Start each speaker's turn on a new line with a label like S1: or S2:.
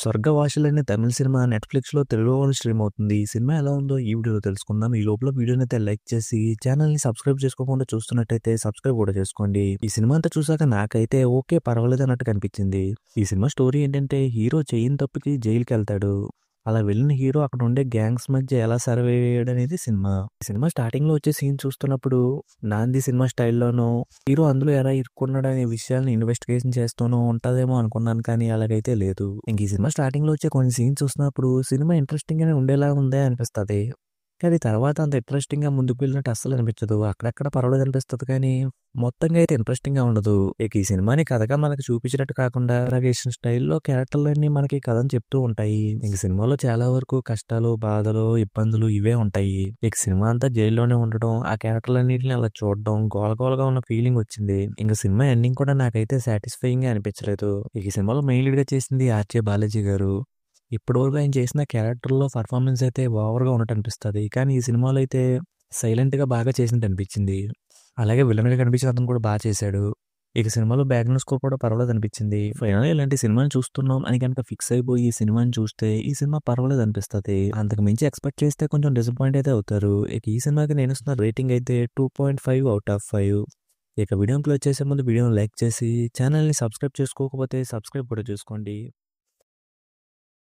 S1: 'స్వర్గవాసులు' అనే తమిళ్ సినిమా నెట్‌ఫ్లిక్స్‌లో తెలుగులోను స్ట్రీమ్ అవుతుంది. ఈ సినిమా ఎలా ఉందో ఈ వీడియోలో తెలుసుకుందాం. ఈ లోపల వీడియోనైతే లైక్ చేసి ఛానెల్‌ని సబ్స్క్రైబ్ చేసుకోకుండా చూస్తున్నట్టయితే సబ్స్క్రైబ్ కూడా చేసుకోండి. ఈ సినిమా అంతా చూసాక నాకైతే ఓకే పర్వాలేదు అన్నట్టుగా అనిపించింది. ఈ సినిమా స్టోరీ ఏంటంటే హీరో చెయ్యని తప్పుకి జైలుకెళ్తాడు. అలా వెళ్ళిన హీరో అక్కడ ఉండే గ్యాంగ్స్ మధ్య ఎలా సర్వైవ్ అయ్యాడనేది సినిమా. ఈ సినిమా స్టార్టింగ్‌లో వచ్చే సీన్ చూస్తున్నప్పుడు 'నాంది' సినిమా స్టైల్‌లోనో హీరో అందులో ఎలా ఇరుక్కున్నాడనే విషయాల్ని ఇన్వెస్టిగేషన్ చేస్తూనో ఉంటదేమో అనుకున్నాను. కానీ అలాగైతే లేదు. ఇంక ఈ సినిమా స్టార్టింగ్‌లో వచ్చే కొన్ని సీన్స్ చూసినప్పుడు సినిమా ఇంట్రెస్టింగ్‌గానే ఉండేలా ఉందే అనిపిస్తది. కానీ తర్వాత అంత ఇంట్రెస్టింగ్‌గా ముందుకు వెళ్ళినట్టు అస్సలు అనిపించదు. అక్కడక్కడ పర్వాలేదు అనిపిస్తది కానీ మొత్తంగా అయితే ఇంట్రెస్టింగ్‌గా ఉండదు. ఇక ఈ సినిమాని కథగా మనకు చూపించినట్టు కాకుండా నారేషన్ స్టైల్‌లో క్యారెక్టర్‌లన్నీ మనకి కథను చెప్తూ ఉంటాయి. ఇంక సినిమాలో చాలా వరకు కష్టాలు, బాధలు, ఇబ్బందులు ఇవే ఉంటాయి. ఇక సినిమా అంతా జైల్లోనే ఉండడం, ఆ క్యారెక్టర్‌లన్నిటిని అలా చూడడం, గోలగోలగా ఉన్న ఫీలింగ్ వచ్చింది. ఇంక సినిమా ఎండింగ్ కూడా నాకైతే సాటిస్ఫైయింగ్‌గా అనిపించలేదు. ఇక ఈ సినిమాలో మెయిన్ లీడ్‌గా చేసింది ఆర్‌జే బాలాజీ గారు. ఇప్పటివరకు ఆయన చేసిన క్యారెక్టర్‌లో పెర్ఫార్మన్స్ అయితే ఓవర్‌గా ఉన్నట్టు అనిపిస్తది. కానీ ఈ సినిమాలో అయితే సైలెంట్‌గా బాగా చేసినట్టు అనిపించింది. అలాగే విలన్‌గా కనిపించిన అతను కూడా చేశాడు. ఇక సినిమాలో బ్యాక్‌గ్రౌండ్ స్కోర్ కూడా పర్వాలేదు అనిపించింది. ఫైనల్‌గా ఇలాంటి సినిమాని చూస్తున్నాం అని గనుక ఫిక్స్ అయిపోయి ఈ సినిమాని చూస్తే ఈ సినిమా పర్వాలేదు అనిపిస్తది. అంతకు మించి ఎక్స్‌పెక్ట్ చేస్తే కొంచెం డిసప్పాయింట్ అయితే అవుతారు. ఇక ఈ సినిమాకి నేను ఇస్తున్న రేటింగ్ అయితే 2.5 ఔట్ ఆఫ్ 5. ఇక వీడియోని క్లోజ్ చేసే ముందు వీడియోని లైక్ చేసి ఛానెల్‌ని సబ్స్క్రైబ్ చేసుకోకపోతే సబ్స్క్రైబ్ కూడా చేసుకోండి.